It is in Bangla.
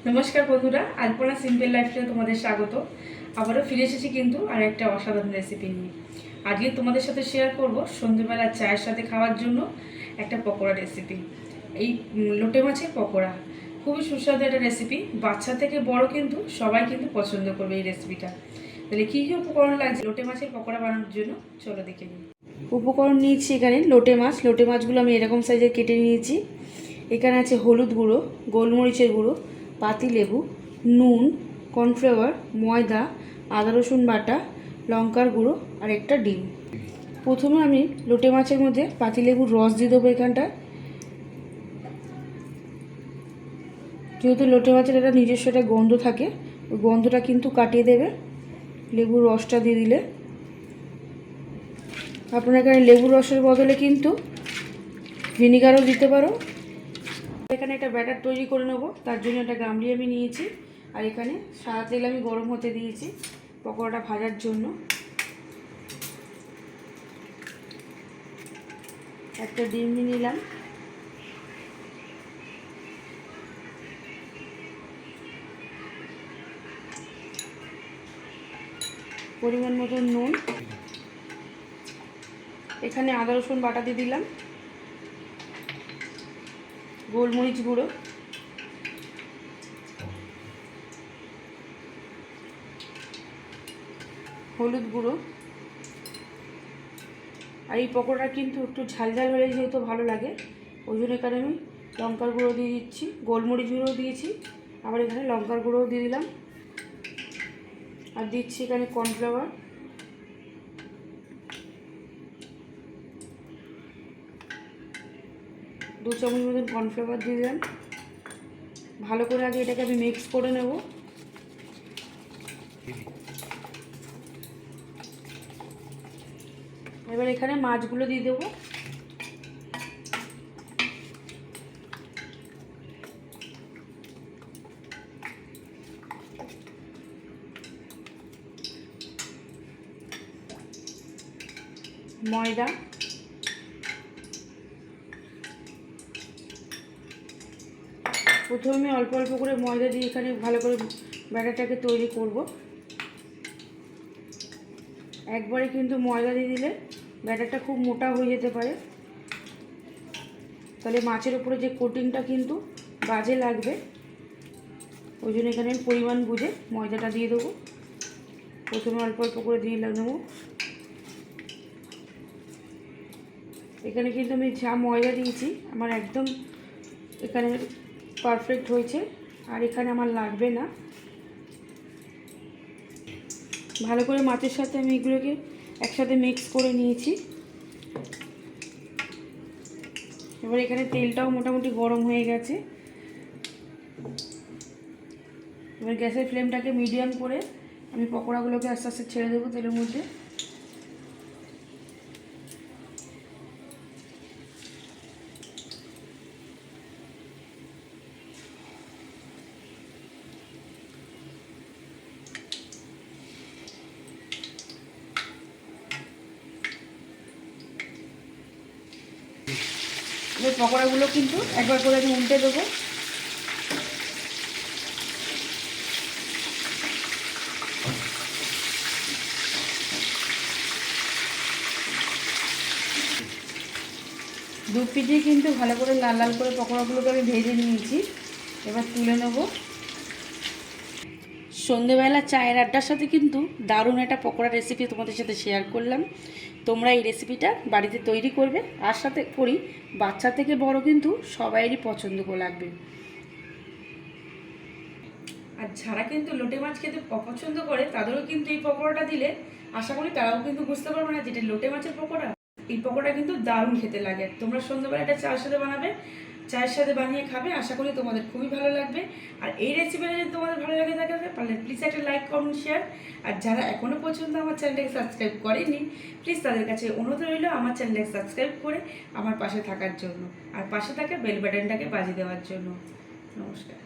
নমস্কার বন্ধুরা, আলপনা সিম্পল লাইফে তোমাদের স্বাগত। আবারও ফিরে এসেছি কিন্তু আর একটা অসাধারণ রেসিপি নিয়ে। আজকে তোমাদের সাথে শেয়ার করব সন্ধ্যেবেলা চায়ের সাথে খাওয়ার জন্য একটা পকোড়া রেসিপি। এই লোটে মাছের পকোড়া খুবই সুস্বাদু একটা রেসিপি। বাচ্চা থেকে বড় কিন্তু সবাই কিন্তু পছন্দ করবে এই রেসিপিটা। তাহলে কী কী উপকরণ লাগছে লোটে মাছের পকোড়া বানানোর জন্য চলো দেখে নিই। উপকরণ নিয়েছি এখানে লোটে মাছগুলো আমি এরকম সাইজের কেটে নিয়েছি। এখানে আছে হলুদ গুঁড়ো, গোলমরিচের গুঁড়ো, পাতিলেবু, নুন, কর্নফ্লাওয়ার, ময়দা, আদা রসুন বাটা, লঙ্কার গুঁড়ো আর একটা ডিম। প্রথমে আমি লোটে মাছের মধ্যে পাতিলেবুর রস দিয়ে দেবো এখানটায়। যেহেতু লোটে মাছের একটা নিজস্ব একটা গন্ধ থাকে, ওই গন্ধটা কিন্তু কাটিয়ে দেবে লেবুর রসটা দিয়ে দিলে। আপনারা এখানে লেবুর রসের বদলে কিন্তু ভিনিগারও দিতে পারো। এখানে একটা ব্যাটার তৈরি করে নেব, তার জন্য একটা গামলি আমি নিয়েছি। আর এখানে সাদা তেল আমি গরম হতে দিয়েছি পকোড়াটা ভাজার জন্য। একটা ডিম নিয়ে নিলাম, পরিমাণ মতো নুন, এখানে আদা রসুন বাটা দিয়ে দিলাম, গোলমরিচ গুঁড়ো, হলুদ গুঁড়ো। আর এই পকোড়া কিন্তু একটু ঝাল ঝাল হলে যেহেতু ভালো লাগে, ওই জন্য এখানে আমি লঙ্কার গুঁড়ো দিয়ে দিচ্ছি, গোলমরিচ গুঁড়ো দিয়েছি, আবার এখানে লঙ্কার গুঁড়োও দিয়ে দিলাম। আর দিচ্ছি এখানে কর্নফ্লাওয়ার, দু চামচ মতন কর্নফ্লাওয়ার দিয়ে দিলাম। ভালো করে আগে এটাকে আমি মিক্স করে নেব। এবার এখানে মাছগুলো দিয়ে দেবো। ময়দা, প্রথমে অল্প অল্প করে ময়দা দিয়ে এখানে ভালো করে ব্যাটারটাকে তৈরি করব। একবারে কিন্তু ময়দা দিয়ে দিলে ব্যাটারটা খুব মোটা হয়ে যেতে পারে, তাহলে মাছের উপরে যে কোটিংটা কিন্তু বাজে লাগবে। ওই জন্য এখানে পরিমাণ বুঝে ময়দাটা দিয়ে দেবো। প্রথমে অল্প অল্প করে দিয়ে নেবো। এখানে কিন্তু আমি যা ময়দা দিয়েছি আমার একদম এখানে পারফেক্ট হয়েছে, আর এখানে আমার লাগবে না। ভালো করে মাছের সাথে আমি এগুলোকে একসাথে মিক্স করে নিয়েছি। এবার এখানে তেলটাও মোটামুটি গরম হয়ে গেছে। এবার গ্যাসের ফ্লেমটাকে মিডিয়াম করে আমি পকোড়াগুলোকে আস্তে আস্তে ছেড়ে দেবো তেলের মধ্যে। এবার পকোড়াগুলো কিন্তু একবার করে আমি উল্টে দেবো। দু পিঠে কিন্তু ভালো করে লাল লাল করে পকোড়াগুলোকে আমি ভেজে নিয়েছি। এবার তুলে নেব। সন্ধেবেলা চায়ের আড্ডার সাথে কিন্তু দারুণ একটা পকোড়া রেসিপি তোমাদের সাথে শেয়ার করলাম। তোমরা এই রেসিপিটা বাড়িতে তৈরি করবে, আর সাথে করি বাচ্চা থেকে বড় কিন্তু সবাইয়েরই পছন্দ লাগবে। আর যারা কিন্তু লোটে মাছ খেতে অপছন্দ করে তাদেরও কিন্তু এই পকোড়াটা দিলে আশা করি তারাও কিন্তু বুঝতে পারবে না যেটা লোটে মাছের পকোড়া। এই পকোড়া কিন্তু দারুণ খেতে লাগে। তোমরা সন্ধ্যাবেলা এটা চায়ের সাথে বানাবে, চায়ের সাথে বানিয়ে খাবে, আশা করি তোমাদের খুবই ভালো লাগবে। আর এই রেসিপিটা যদি তোমাদের ভালো লাগে থাকে তাহলে প্লিজ একটা লাইক, কমেন্ট, শেয়ার। আর যারা এখনও পর্যন্ত আমার চ্যানেলটাকে সাবস্ক্রাইব করেনি প্লিজ তাদের কাছে অনুরোধ রইল আমার চ্যানেলটাকে সাবস্ক্রাইব করে আমার পাশে থাকার জন্য, আর পাশে থাকা বেল বাটনটাকে বাজিয়ে দেওয়ার জন্য। নমস্কার।